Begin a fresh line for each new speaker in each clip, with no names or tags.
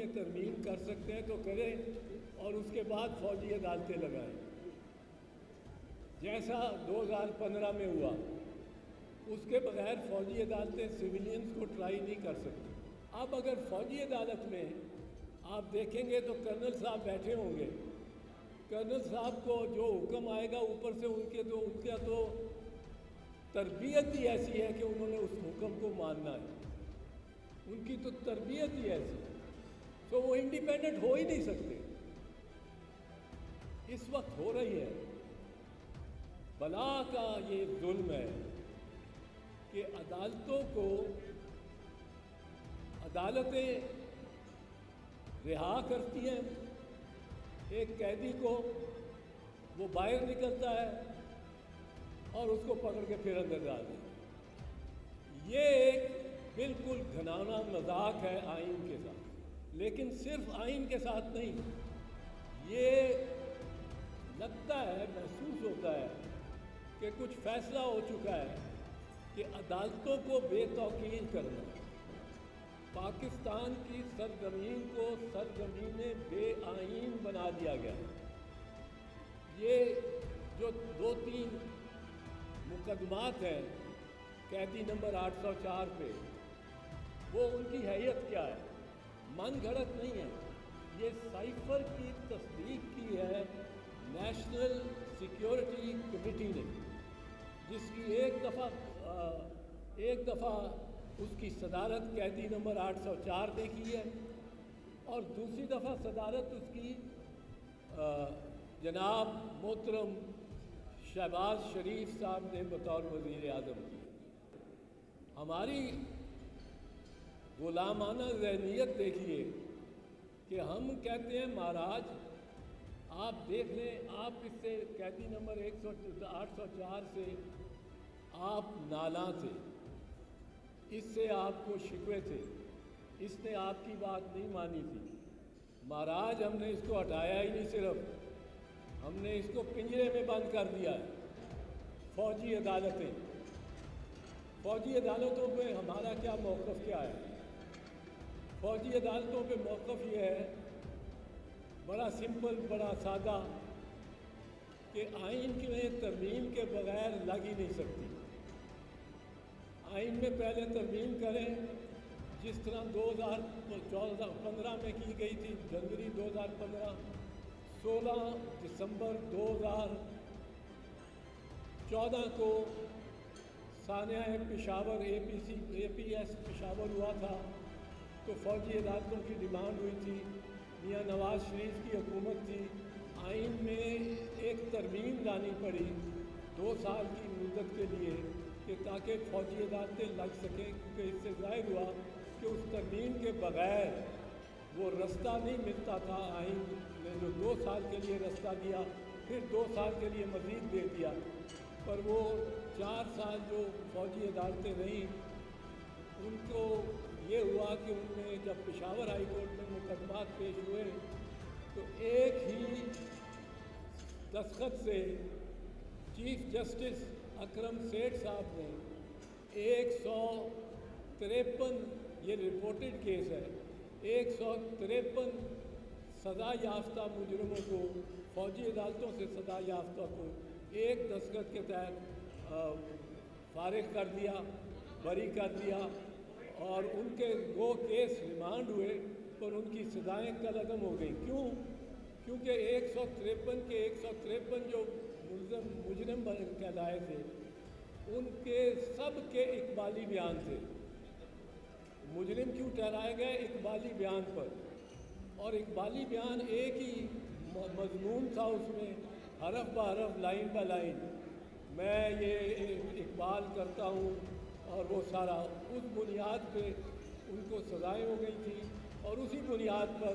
میں ترمیم کر سکتے ہیں تو کریں اور اس کے بعد فوجی عدالتیں لگائیں، جیسا 2015 میں ہوا۔ اس کے بغیر فوجی عدالتیں سویلینز کو ٹرائی نہیں کر سکتی۔ اب اگر فوجی عدالت میں آپ دیکھیں گے تو کرنل صاحب بیٹھے ہوں گے، کرنل صاحب کو جو حکم آئے گا اوپر سے ان کا تو تربیت ہی ایسی ہے کہ انہوں نے اس حکم کو ماننا ہے، ان کی تو تربیت ہی ایسی ہے، تو وہ انڈیپینڈنٹ ہو ہی نہیں سکتے۔ اس وقت ہو رہی ہے بلا کا یہ ظلم ہے کہ عدالتیں رہا کرتی ہیں ایک قیدی کو، وہ باہر نکلتا ہے اور اس کو پکڑ کے پھر اندر ڈال دیں۔ یہ ایک بالکل گھناؤنا مذاق ہے آئین کے ساتھ، لیکن صرف آئین کے ساتھ نہیں، یہ لگتا ہے، محسوس ہوتا ہے کہ کچھ فیصلہ ہو چکا ہے کہ عدالتوں کو بے توقیر کرنا، پاکستان کی سرزمین کو سرزمین بے آئین بنا دیا گیا۔ یہ جو 2-3 مقدمات ہیں قیدی نمبر 804 پہ، وہ ان کی حیثیت کیا ہے؟ من گھڑت نہیں ہے، یہ سائفر کی تصدیق کی ہے نیشنل سیکیورٹی کمیٹی نے، جس کی ایک دفعہ اس کی صدارت قیدی نمبر 804 نے کی ہے، اور دوسری دفعہ صدارت اس کی جناب محترم شہباز شریف صاحب نے بطور وزیر اعظم کی۔ ہماری غلامانہ ذہنیت دیکھیے کہ ہم کہتے ہیں مہاراج آپ دیکھ لیں، آپ اس سے قیدی نمبر 804 سے آپ نالاں تھے، اس سے آپ کو شکوے تھے، اس نے آپ کی بات نہیں مانی تھی۔ مہاراج ہم نے اس کو ہٹایا ہی نہیں، صرف ہم نے اس کو پنجرے میں بند کر دیا ہے۔ فوجی عدالتوں پہ ہمارا کیا موقف کیا ہے؟ فوجی عدالتوں پہ موقف یہ ہے بڑا سمپل، بڑا سادہ، کہ آئین میں ترمیم کے بغیر لگ ہی نہیں سکتی۔ آئین میں پہلے ترمیم کریں، جس طرح 2015 میں کی گئی تھی، جنوری 2015، 16 دسمبر 2014 کو سانحہ پشاور اے پی ایس پشاور ہوا تھا، تو فوجی عدالتوں کی ڈیمانڈ ہوئی تھی، میاں نواز شریف کی حکومت تھی، آئین میں ایک ترمیم لانی پڑی 2 سال کی مدت کے لیے کہ تاکہ فوجی عدالتیں لگ سکیں، کیونکہ اس سے ظاہر ہوا کہ اس ترمیم کے بغیر وہ رستہ نہیں ملتا تھا۔ آئین نے جو 2 سال کے لیے رستہ دیا، پھر 2 سال کے لیے مزید دے دیا، پر وہ 4 سال جو فوجی عدالتیں رہیں، ان کو یہ ہوا کہ ان میں جب پشاور ہائی کورٹ میں مقدمات پیش ہوئے تو ایک ہی دستخط سے چیف جسٹس اکرم سیٹھ صاحب نے 153، یہ رپورٹڈ کیس ہے، 153 سزا یافتہ مجرموں کو، فوجی عدالتوں سے سزا یافتہ کو ایک دستخط کے تحت فارغ کر دیا، بری کر دیا، اور ان کے 2 کیس ریمانڈ ہوئے پر ان کی سزائیں کالعدم ہو گئیں۔ کیونکہ 153 کے 153 جو مجرم کہلائے تھے، ان کے سب کے اقبالی بیان تھے۔ مجرم کیوں ٹھہرائے گئے؟ اقبالی بیان پر، اور اقبالی بیان ایک ہی مضمون تھا، اس میں حرف بحرف، لائن با لائن، میں یہ اقبال کرتا ہوں، اور وہ سارا اس بنیاد پہ ان کو سزائیں ہو گئی تھیں، اور اسی بنیاد پر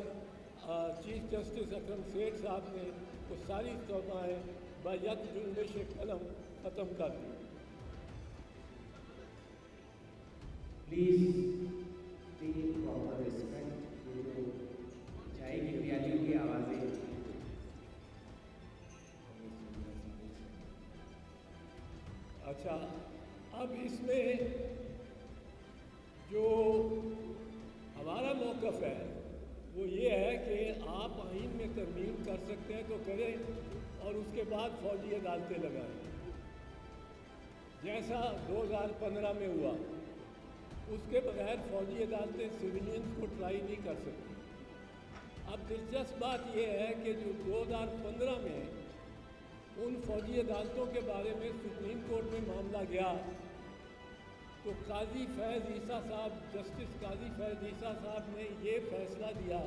چیف جسٹس اکرم سیٹھ صاحب نے وہ ساری سزائیں بیک جنبش قلم ختم کر دی۔
پلیز پراپر ریسپیکٹ جائے گی ریالیوں کی آوازیں۔
اچھا، اب اس میں جو ہمارا موقف ہے वो ये है कि आप आइन में तरमीम कर सकते हैं तो करें और उसके बाद फौजी अदालतें लगाएं, जैसा 2015 में हुआ। उसके बगैर फौजी अदालतें सिविलियंस को ट्राई नहीं कर सकती। अब दिलचस्प बात यह है कि जो 2015 में उन फौजी अदालतों के बारे में सुप्रीम कोर्ट में मामला गया तो काजी फैज़ ईसा साहब, जस्टिस काजी फैज़ ईसा साहब ने ये फैसला दिया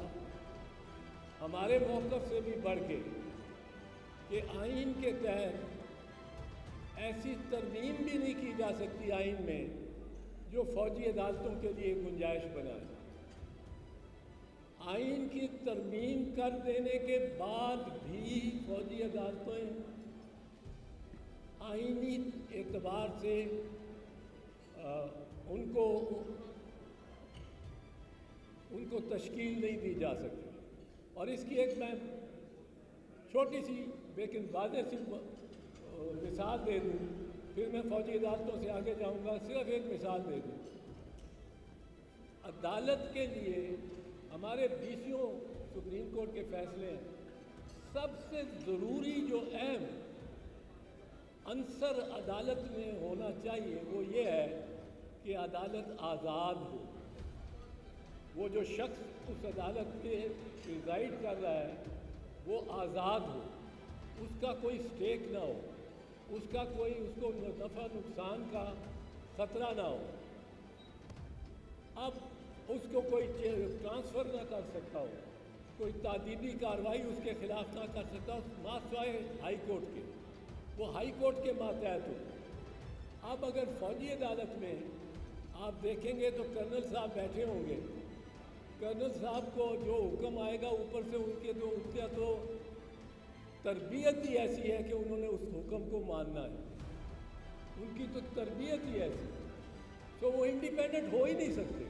हमारे मौक़िफ़ से भी बढ़ के कि आइन के तहत ऐसी तरमीम भी नहीं की जा सकती आइन में जो फ़ौजी अदालतों के लिए गुंजाइश बनाए। आइन की तरमीम कर देने के बाद भी फ़ौजी अदालतें आइनी एतबार से उनको तश्कील नहीं दी जा सकती। और इसकी एक मैं छोटी सी लेकिन वाज़ेह सी मिसाल दे दूँ, फिर मैं फ़ौजी अदालतों से आगे जाऊँगा। सिर्फ एक मिसाल दे दूँ। अदालत के लिए हमारे 20 सुप्रीम कोर्ट के फैसले हैं, सबसे ज़रूरी जो अहम अंसर अदालत में होना चाहिए वो ये है कि अदालत आज़ाद हो। वो जो शख्स उस अदालत पे प्रिजाइड कर रहा है वो आज़ाद हो, उसका कोई स्टेक ना हो, उसका कोई उसको नफ़ा नुकसान का ख़तरा ना हो। अब उसको कोई ट्रांसफ़र ना कर सकता हो, कोई तादीबी कार्रवाई उसके ख़िलाफ़ ना कर सकता हो मास्वाए हाई कोर्ट के, वो हाई कोर्ट के मातहत हो। अब अगर फ़ौजी अदालत में आप देखेंगे तो कर्नल साहब बैठे होंगे, कर्नल साहब को जो हुक्म आएगा ऊपर से उनके तो तरबियत ही ऐसी है कि उन्होंने उस हुक्म को मानना है, उनकी तो तरबियत ही ऐसी, तो वो इंडिपेंडेंट हो ही नहीं सकते।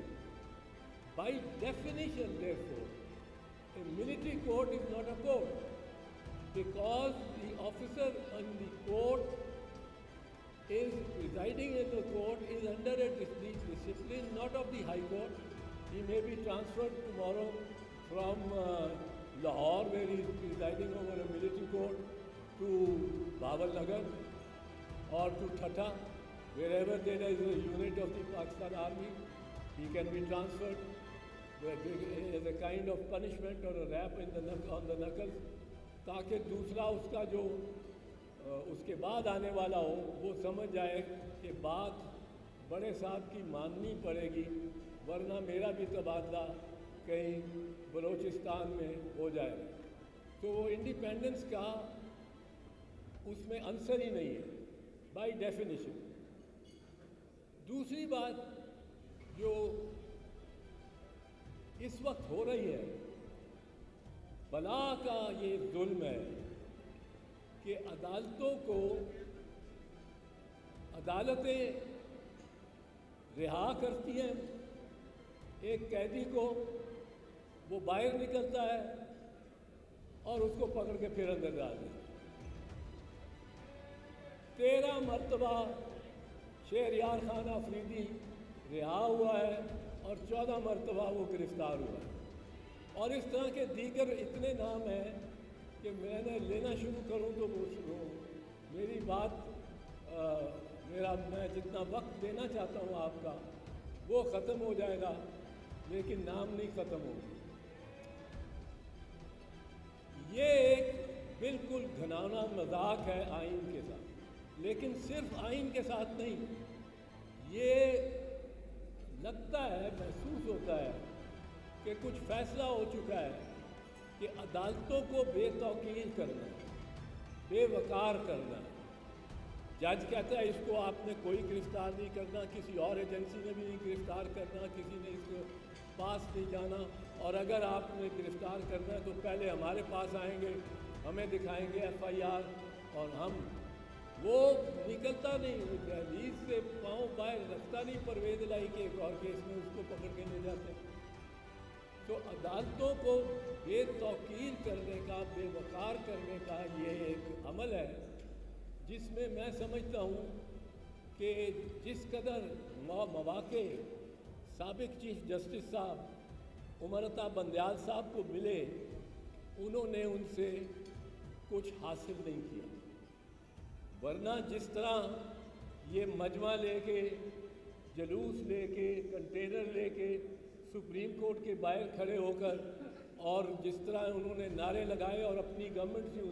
By definition therefore a military court is not a court, because the officer in the court is presiding in the court is under a discipline not of the High Court. He may be transferred tomorrow from Lahore, where he is presiding over a military court, to Bawal Nagar or to Thatta, wherever there is a unit of the Pakistan Army. He can be transferred as a kind of punishment or a rap on the knuckles, ताकि दूसरा उसका जो उसके बाद आने वाला हो वो समझ जाए कि बात बड़े साहब की माननी पड़ेगी, वरना मेरा भी तबादला कहीं बलूचिस्तान में हो जाएगा। तो वो इंडिपेंडेंस का उसमें आंसर ही नहीं है बाय डेफिनेशन। दूसरी बात जो इस वक्त हो रही है, बला का ये जुल्म है कि अदालतें रिहा करती हैं एक कैदी को, वो बाहर निकलता है और उसको पकड़ के फिर अंदर डाल देते। 13 मरतबा शहरयार खान अफरीदी रिहा हुआ है और 14 मरतबा वो गिरफ्तार हुआ है। और इस तरह के दीगर इतने नाम हैं कि मैंने लेना शुरू करूं तो वो मेरी बात मैं जितना वक्त देना चाहता हूं आपका वो ख़त्म हो जाएगा, लेकिन नाम नहीं ख़त्म होगा। ये एक बिल्कुल घिनौना मजाक है आइन के साथ, लेकिन सिर्फ आइन के साथ नहीं, ये लगता है, महसूस होता है कि कुछ फैसला हो चुका है कि अदालतों को बेतौकील करना, बेवकार करना। जज कहता है इसको आपने कोई गिरफ्तार नहीं करना, किसी और एजेंसी ने भी नहीं गिरफ्तार करना, किसी ने इसको पास नहीं जाना, और अगर आपने गिरफ्तार करना है तो पहले हमारे पास आएंगे, हमें दिखाएंगे FIR, और हम वो निकलता नहीं, दहलीज से पाँव बाहर रखता नहीं परवेज़ इलाही के एक और केस में, उसको पकड़ के ले जाते हैं। तो अदालतों को बेतौकील करने का, बेवकार करने का ये एक अमल है जिसमें मैं समझता हूँ कि जिस कदर मौक़े साबिक़ चीफ जस्टिस साहब उमरता बंदयाल साहब को मिले, उन्होंने उनसे कुछ हासिल नहीं किया। वरना जिस तरह ये मजमा लेके, जलूस लेके, कंटेनर लेके सुप्रीम कोर्ट के बाहर खड़े होकर और जिस तरह उन्होंने नारे लगाए, और अपनी गवर्नमेंट थी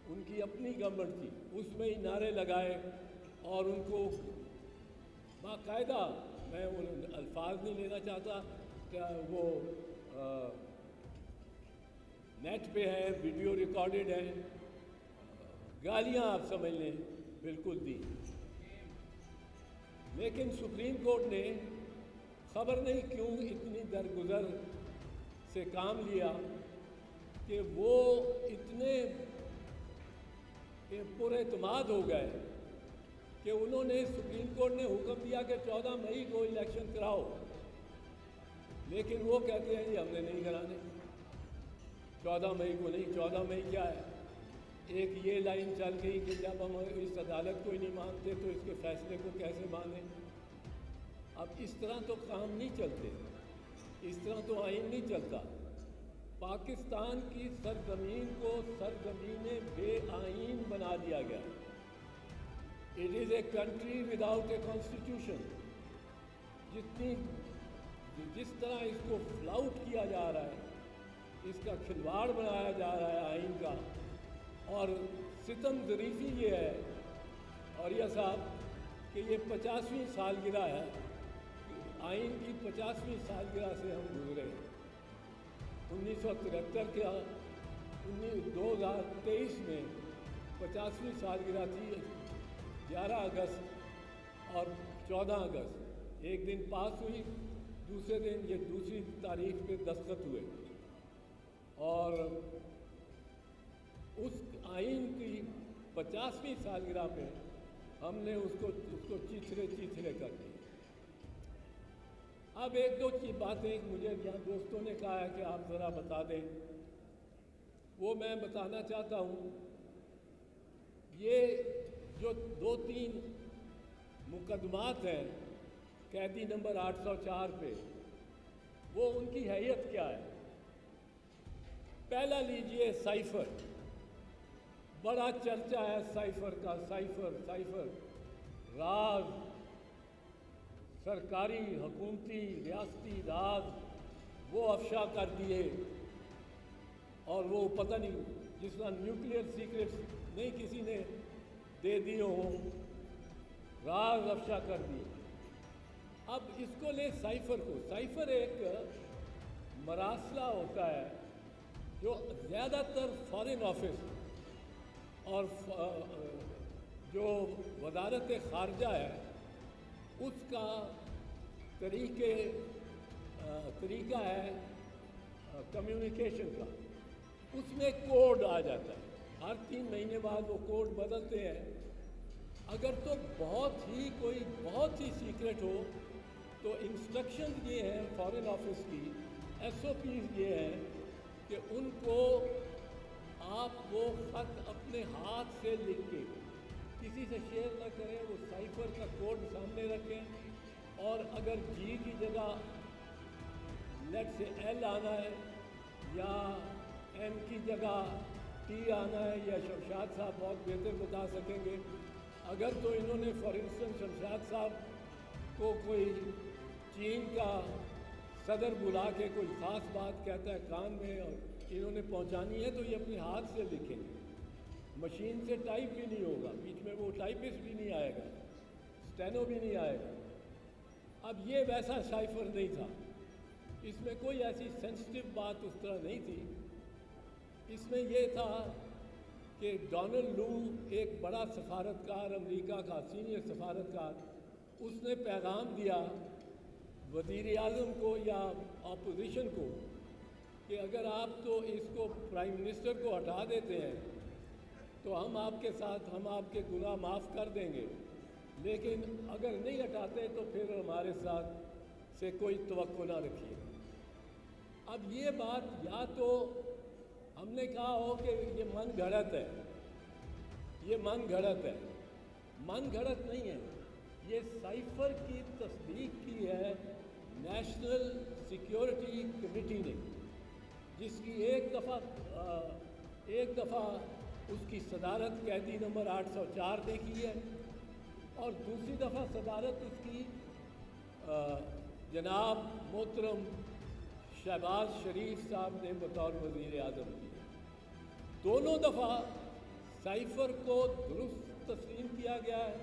उनकी अपनी गवर्नमेंट थी, उसमें ही नारे लगाए और उनको बाकायदा, मैं उन अल्फाज नहीं लेना चाहता, क्या वो नेट पे है, वीडियो रिकॉर्डेड है, गालियां आप समझ लें बिल्कुल दी। लेकिन सुप्रीम कोर्ट ने खबर नहीं क्यों इतनी दरगुजर से काम लिया कि वो इतने पुरएतमाद हो गए कि उन्होंने, सुप्रीम कोर्ट ने हुक्म दिया कि 14 मई को इलेक्शन कराओ, लेकिन वो कहते हैं जी हमने नहीं कराने, 14 मई को नहीं। 14 मई क्या है? एक ये लाइन चल गई कि जब हम इस अदालत को ही नहीं मानते तो इसके फैसले को कैसे मानें। अब इस तरह तो काम नहीं चलते, इस तरह तो आइन नहीं चलता। पाकिस्तान की सरजमीन को सरजमीन बेआइन बना दिया गया। It is a country without a constitution. जिस तरह इसको फ्लाउट किया जा रहा है, इसका खिलवाड़ बनाया जा रहा है आइन का, और सितम ज़रीफ़ी ये है औरिया साहब कि ये 50वीं सालगिरह है, आइन की 50वीं सालगिरह से हम गुजरे। 1973 का 2023 में 50वीं सालगिरह थी, 11 अगस्त और 14 अगस्त, एक दिन पास हुई, दूसरे दिन ये दूसरी तारीख पे दस्तखत हुए, और उस आइन की 50वीं सालगिरह पे हमने उसको चिथड़े कर दिए। अब एक दो बातें मुझे यहाँ दोस्तों ने कहा है कि आप ज़रा बता दें, वो मैं बताना चाहता हूँ। ये जो 2-3 मुकदमात हैं कैदी नंबर 804 पे, वो उनकी हैयत क्या है? पहला लीजिए साइफर, बड़ा चर्चा है साइफर का। साइफर राज, सरकारी, हुकूमती, रियासती राज वो अफशा कर दिए, और वो पता नहीं जिस तरह न्यूक्लियर सीक्रेट्स नहीं किसी ने दे दिए हों, राज अफशा कर दिए। अब इसको ले साइफर को। साइफर एक मरासला होता है जो ज़्यादातर फॉरेन ऑफिस और जो वजारत ख़ारजा है उसका तरीका है कम्युनिकेशन का। उसमें कोड आ जाता है, हर 3 महीने बाद वो कोड बदलते हैं। अगर तो बहुत ही सीक्रेट हो तो इंस्ट्रक्शन ये हैं फॉरेन ऑफिस की, SOPs ये हैं कि उनको आप वो ख़त अपने हाथ से लिख के किसी से शेयर न करें, वो साइफर का कोड सामने रखें, और अगर जी की जगह लेट से L आना है या M की जगह T आना है, या शमशाद साहब बहुत बेहतर बता सकेंगे, अगर तो इन्होंने फॉर इंस्टेंस शमशाद साहब को कोई चीन का सदर बुला के कोई ख़ास बात कहता है कान में और इन्होंने पहुंचानी है, तो ये अपने हाथ से लिखेंगे, मशीन से टाइप भी नहीं होगा, बीच में वो टाइपिस्ट भी नहीं आएगा, स्टेनो भी नहीं आएगा। अब ये वैसा साइफर नहीं था, इसमें कोई ऐसी सेंसिटिव बात उस तरह नहीं थी। इसमें ये था कि डोनाल्ड लू एक बड़ा सफारतकार, अमेरिका का सीनियर सफारतकार, उसने पैगाम दिया वज़ीर आज़म को या अपोजिशन को कि अगर आप तो इसको प्राइम मिनिस्टर को हटा देते हैं तो हम आपके साथ, हम आपके गुनाह माफ़ कर देंगे, लेकिन अगर नहीं हटाते तो फिर हमारे साथ से कोई तवक्को ना रखिए। अब ये बात या तो हमने कहा हो कि ये मन घड़त है, ये मन घड़त है, मन घड़त नहीं है, ये साइफर की तस्दीक की है نیشنل سیکیورٹی کمیٹی نے، جس کی ایک دفعہ اس کی صدارت قیدی نمبر 804 نے کی ہے، اور دوسری دفعہ صدارت اس کی جناب محترم شہباز شریف صاحب نے بطور وزیر اعظم کی. دونوں دفعہ سائفر کو درست تسلیم کیا گیا ہے.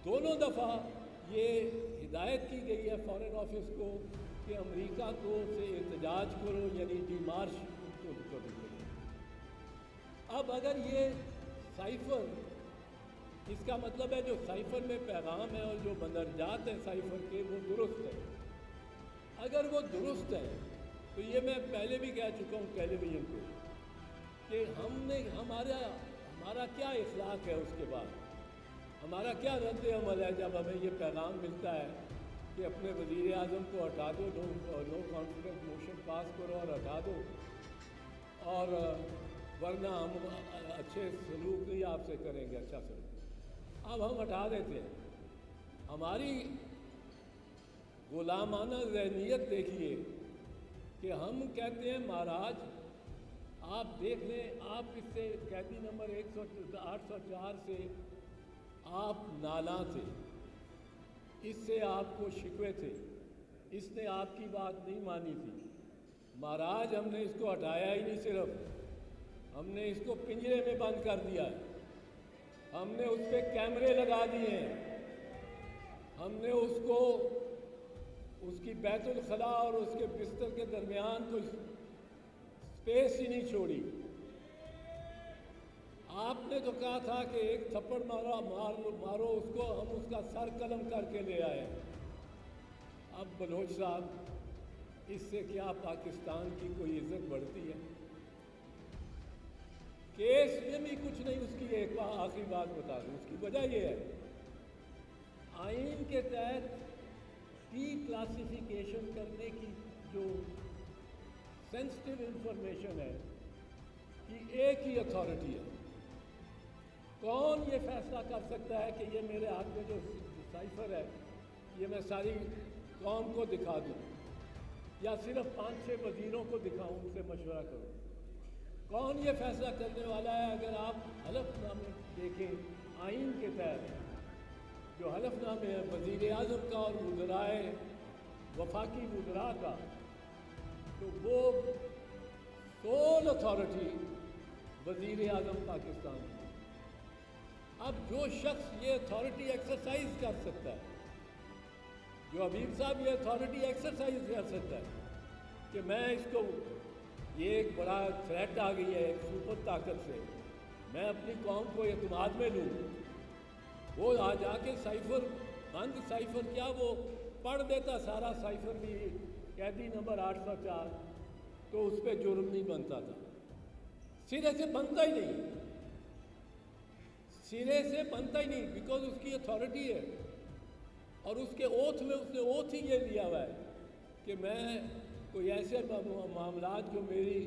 دونوں دفعہ یہ ہدایت کی گئی ہے فارن آفس کو کہ امریکہ کو سے احتجاج کرو، یعنی ڈی مارش کو کرو. اب اگر یہ سائفر، اس کا مطلب ہے جو سائفر میں پیغام ہے اور جو مندرجات ہیں سائفر کے، وہ درست ہے. اگر وہ درست ہے تو یہ میں پہلے بھی کہہ چکا ہوں ٹیلی ویژن کو کہ ہمارا کیا اخلاق ہے، اس کے بعد ہمارا کیا رد عمل ہے جب ہمیں یہ پیغام ملتا ہے کہ اپنے وزیر اعظم کو ہٹا دو، نو کانفیڈنس موشن پاس کرو اور ہٹا دو، اور ورنہ ہم اچھے سلوک نہیں آپ سے کریں گے، اچھا سلوک. اب ہم ہٹا دیتے ہیں. ہماری غلامانہ ذہنیت دیکھیے کہ ہم کہتے ہیں مہاراج آپ دیکھ لیں، آپ اس سے قیدی نمبر 804 سے آپ نالاں تھے، اس سے آپ کو شکوے تھے، اس نے آپ کی بات نہیں مانی تھی. مہاراج ہم نے اس کو ہٹایا ہی نہیں، صرف ہم نے اس کو پنجرے میں بند کر دیا ہے. ہم نے اس پہ کیمرے لگا دیے ہیں. ہم نے اس کو، اس کی بیت الخلاء اور اس کے بستر کے درمیان کوئی اسپیس ہی نہیں چھوڑی. آپ نے تو کہا تھا کہ ایک تھپڑ مارو اس کو، ہم اس کا سر قلم کر کے لے آئے. اب بلوچ صاحب، اس سے کیا پاکستان کی کوئی عزت بڑھتی ہے؟ کیس میں بھی کچھ نہیں. اس کی ایک آخری بات بتا دوں، اس کی وجہ یہ ہے آئین کے تحت ڈی کلاسیفیکیشن کرنے کی جو سینسٹیو انفارمیشن ہے کہ ایک ہی اتھارٹی ہے. کون یہ فیصلہ کر سکتا ہے کہ یہ میرے ہاتھ میں جو سائفر ہے یہ میں ساری قوم کو دکھا دوں یا صرف 5-6 وزیروں کو دکھاؤں، ان سے مشورہ کروں؟ کون یہ فیصلہ کرنے والا ہے؟ اگر آپ حلف نامے دیکھیں آئین کے تحت جو حلف نامے ہیں وزیر اعظم کا اور وزرائے وفاقی وزراء کا، تو وہ سول اتھارٹی وزیر اعظم پاکستان کی. اب جو شخص یہ اتھارٹی ایکسرسائز کر سکتا ہے، جو حبیب صاحب یہ اتھارٹی ایکسرسائز کر سکتا ہے کہ میں اس کو، یہ ایک بڑا تھریٹ آ گئی ہے ایک سپر طاقت سے، میں اپنی قوم کو اعتماد میں لوں، وہ آ جا کے سائفر بند، سائفر کیا وہ پڑھ دیتا سارا سائفر بھی قیدی نمبر 804، تو اس پہ جرم نہیں بنتا تھا. سرے سے بنتا ہی نہیں، سرے سے بنتا ہی نہیں، بیکاز اس کی اتھارٹی ہے. اور اس کے اوتھ میں اس نے اوتھ ہی یہ لیا ہوا ہے کہ میں کوئی ایسے معاملات جو میری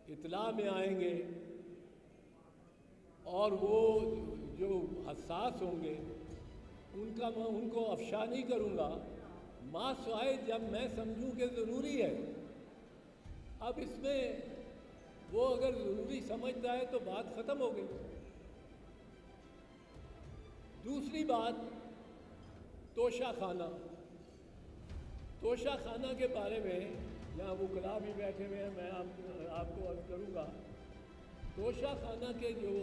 اطلاع میں آئیں گے اور وہ جو حساس ہوں گے ان کو افشا نہیں کروں گا، ما سوائے جب میں سمجھوں کہ ضروری ہے. اب اس میں وہ اگر ضروری سمجھتا ہے تو بات ختم ہو گئی. دوسری بات، توشہ خانہ. توشہ خانہ کے بارے میں یہاں وکلاء بھی بیٹھے ہوئے ہیں، میں آپ کو عرض کروں گا. توشہ خانہ کے جو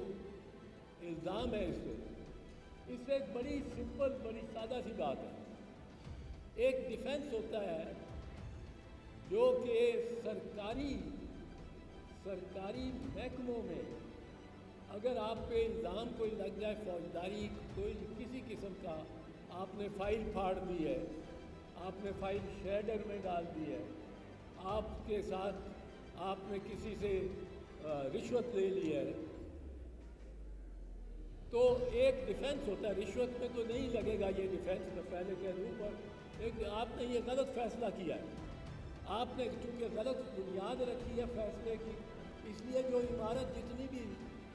الزام ہے اس سے ایک بڑی سمپل، بڑی سادہ سی بات ہے. ایک ڈیفنس ہوتا ہے جو کہ سرکاری محکموں میں اگر آپ پہ الزام کوئی لگ جائے، فوجداری کوئی کسی قسم کا، آپ نے فائل پھاڑ دی ہے، آپ نے فائل شیڈر میں ڈال دی ہے، آپ کے ساتھ آپ نے کسی سے رشوت لے لی ہے، تو ایک ڈیفنس ہوتا ہے. رشوت میں تو نہیں لگے گا یہ ڈیفنس، میں پہلے کہہ دوں، پر آپ نے یہ غلط فیصلہ کیا ہے، آپ نے چونکہ غلط بنیاد رکھی ہے فیصلے کی، اس لیے جو عمارت جتنی بھی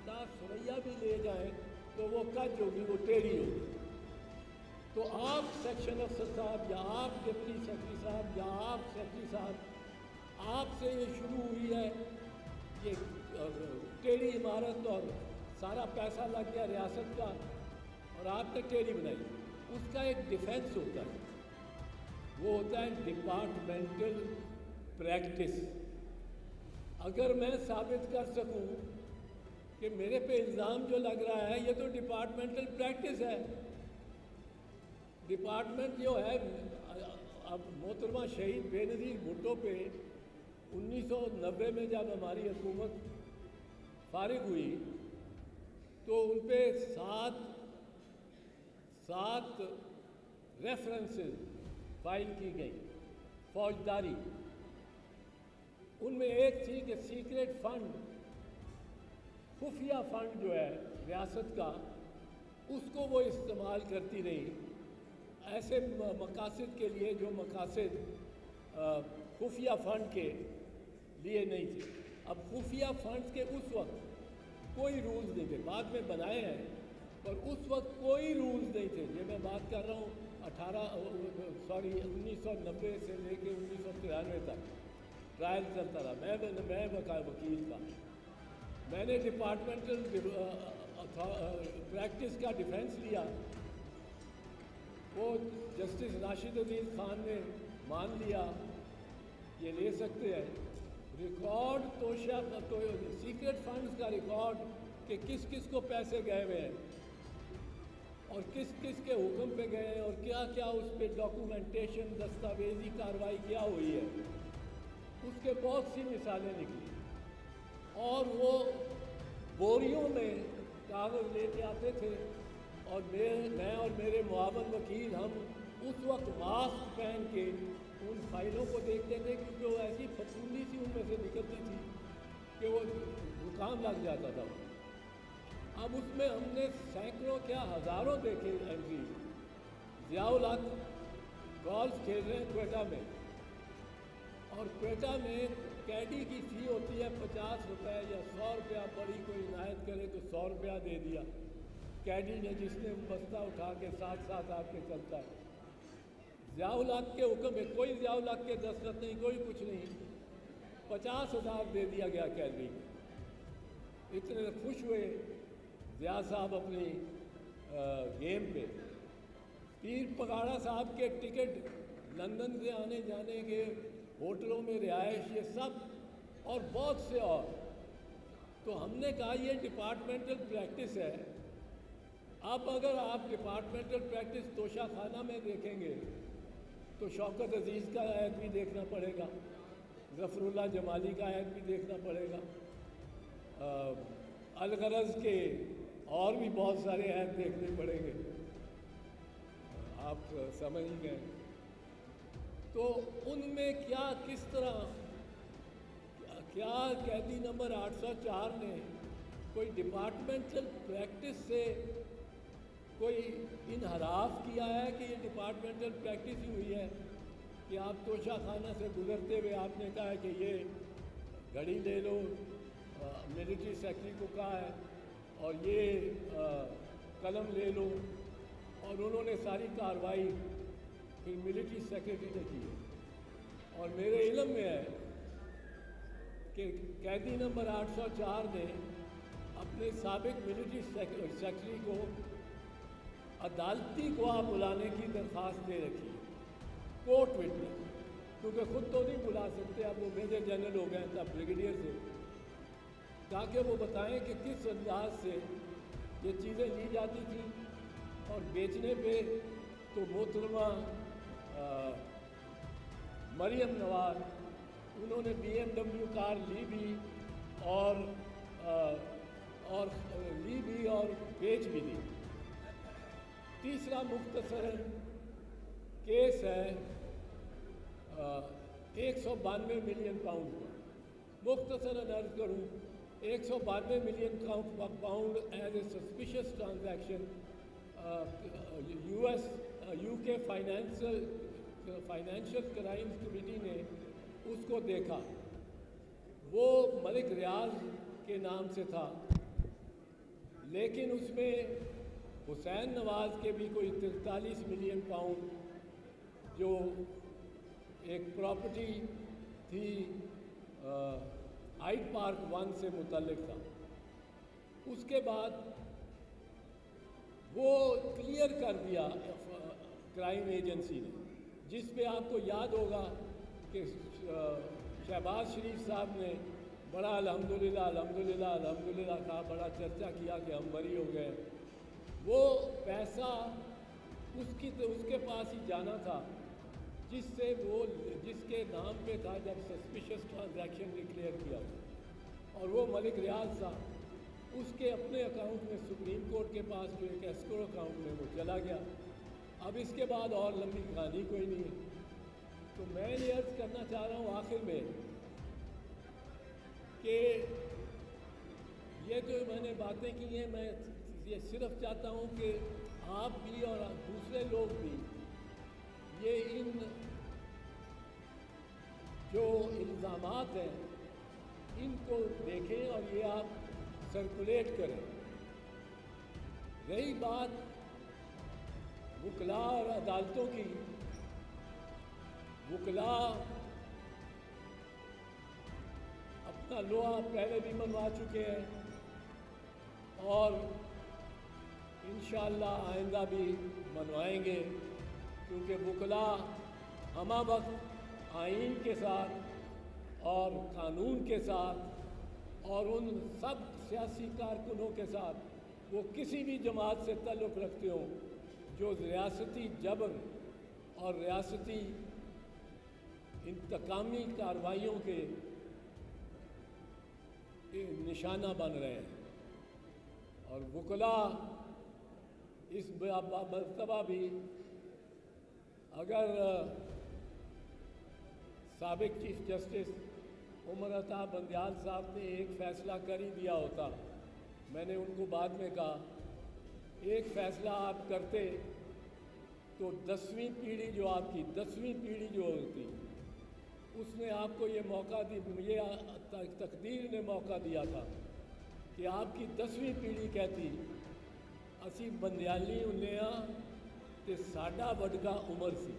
سریا بھی لے جائیں تو وہ کج ہوگی، وہ ٹیڑھی ہوگی. तो आप सेक्शन अफसर साहब या आप डिप्टी सेक्रेटरी साहब या आप सेक्रेटरी साहब, आपसे ये शुरू हुई है ये टेढ़ी इमारत और सारा पैसा लग गया रियासत का और आपने टेढ़ी बनाई। उसका एक डिफेंस होता है, वो होता है डिपार्टमेंटल प्रैक्टिस। अगर मैं साबित कर सकूं कि मेरे पे इल्ज़ाम जो लग रहा है ये तो डिपार्टमेंटल प्रैक्टिस है। डिपार्टमेंट जो है, अब मोहतरमा शहीद बेनज़ीर भुट्टो पे 1990 में जब हमारी हुकूमत फारिग हुई तो उन पे सात रेफरेंसेस फाइल की गई फौजदारी। उनमें एक थी कि सीक्रेट फंड, खुफिया फंड जो है रियासत का, उसको वो इस्तेमाल करती रही ऐसे मकासद के लिए जो मकासद खुफिया फंड के लिए नहीं थे। अब खुफिया फंड्स के उस वक्त कोई रूल्स नहीं थे, बाद में बनाए हैं, पर उस वक्त कोई रूल्स नहीं थे। ये मैं बात कर रहा हूँ 1990 से लेके 1993 तक ट्रायल चलता रहा। मैं वकील था, मैंने डिपार्टमेंटल प्रैक्टिस का डिफेंस लिया। वो जस्टिस राशिद अजीज़ खान ने मान लिया ये ले सकते हैं। रिकॉर्ड तो सीक्रेट फंड्स का रिकॉर्ड कि किस किस को पैसे गए हुए हैं और किस किस के हुक्म पे गए हैं और क्या क्या उस पर डॉक्यूमेंटेशन दस्तावेजी कार्रवाई क्या हुई है, उसके बहुत सी मिसालें निकली। और वो बोरियों में कागज़ लेके आते थे और मैं और मेरे मुआवन वकील हम उस वक्त मास्क पहन के उन फाइलों को देखते थे, क्योंकि वो ऐसी फफूंदी सी उनमें से निकलती थी कि वो जुकाम लग जाता था। अब उसमें हमने सैकड़ों क्या हज़ारों देखे एंट्री। ज़ियाउल हक गोल्फ खेल रहे हैं क्वेटा में, और क्वेटा में कैडी की फ़ी होती है 50 रुपये या 100 रुपया, बड़ी कोई इनायत करे तो 100 रुपया दे दिया कैडी ने, जिसने बस्ता उठा के साथ साथ आके चलता है। ज़ियाउल हक के हुक्म में कोई ज़ियाउल हक के दस्तखत नहीं, कोई कुछ नहीं, 50,000 दे दिया गया कैदी। इतने खुश हुए ज़िया साहब अपनी गेम पे। पीर पगाड़ा साहब के टिकट, लंदन से आने जाने के, होटलों में रिहाइश, ये सब और बहुत से और। तो हमने कहा ये डिपार्टमेंटल प्रैक्टिस है। अब अगर आप डिपार्टमेंटल प्रैक्टिस तोशा खाना में देखेंगे तो शौकत अजीज़ का ऐड भी देखना पड़ेगा, ज़फ़रुल्लाह जमाली का ऐड भी देखना पड़ेगा, अलगरज के और भी बहुत सारे ऐड देखने पड़ेंगे। आप समझ ही गए। तो उनमें क्या किस तरह क्या कैदी नंबर 804 ने कोई डिपार्टमेंटल प्रैक्टिस से कोई इनहराफ किया है कि ये डिपार्टमेंटल प्रैक्टिस ही हुई है कि आप तोशा खाना से गुजरते हुए आपने कहा है कि ये घड़ी ले लो, मिलिट्री सेक्रेटरी को कहा है, और ये कलम ले लो, और उन्होंने सारी कार्रवाई फिर मिलिट्री सेक्रेटरी ने की है। और मेरे इल्म में है कि कैदी नंबर 804 ने अपने साबिक मिलिट्री सेक्रेटरी को अदालती गवाह बुलाने की दरख्वास्त दे रखी है, कोर्ट विटनेस, क्योंकि खुद तो नहीं बुला सकते, अब वो मेजर जनरल हो गए तब ब्रिगेडियर से, ताकि वो बताएं कि किस अंदाज से ये चीज़ें ली जाती थी। और बेचने पे तो मोहतरमा मरियम नवाज, उन्होंने BMW कार ली भी और बेच भी दी। तीसरा मुख्तसरन केस है 192 मिलियन पाउंड का। मुख्तसरन अर्ज करूँ, 192 million pound as a suspicious transaction UK financial crimes committee ने उसको देखा। वो मलिक रियाज के नाम से था, लेकिन उसमें हुसैन नवाज़ के भी कोई 43 मिलियन पाउंड जो एक प्रॉपर्टी थी हाइड पार्क 1 से मुतल्लिक था, उसके बाद वो क्लियर कर दिया क्राइम एजेंसी ने, जिस पे आपको याद होगा कि शहबाज शरीफ साहब ने बड़ा अल्हम्दुलिल्लाह अल्हम्दुलिल्लाह अल्हम्दुलिल्लाह कहा, बड़ा चर्चा किया कि हम बरी हो गए। वो पैसा उसके पास ही जाना था जिसके नाम पे था जब सस्पिशियस ट्रांजैक्शन डिक्लेयर किया, और वो मलिक रियाज साहब उसके अपने अकाउंट में सुप्रीम कोर्ट के पास जो एक एस्क्रो अकाउंट में वो चला गया। अब इसके बाद और लंबी कहानी कोई नहीं है। तो मैं ये अर्ज़ करना चाह रहा हूँ आखिर में कि ये जो मैंने बातें की हैं, मैं ये सिर्फ चाहता हूँ कि आप भी और दूसरे लोग भी ये इन जो इल्ज़ामात हैं इनको देखें और ये आप सर्कुलेट करें। रही बात वकला और अदालतों की, वकला अपना लोहा पहले भी मनवा चुके हैं और इंशाअल्लाह आइंदा भी मनवाएंगे, क्योंकि वकला हमा वक्त आइन के साथ और कानून के साथ और उन सब सियासी कारकुनों के साथ वो किसी भी जमात से ताल्लुक़ रखते हों जो रियासती जबर और रियासती इंतकामी कार्रवाइयों के निशाना बन रहे हैं। और वकला इस मरतबा भी अगर साबिक चीफ जस्टिस उमर अता बंदयाल साहब ने एक फ़ैसला कर ही दिया होता, मैंने उनको बाद में कहा, एक फ़ैसला आप करते तो 10वीं पीढ़ी जो आपकी 10वीं पीढ़ी जो होती उसने आपको ये मौका ये तकदीर ने मौका दिया था कि आपकी 10वीं पीढ़ी कहती असी बंदयाली हुन्ने आ ते साडा वडका उमर सी।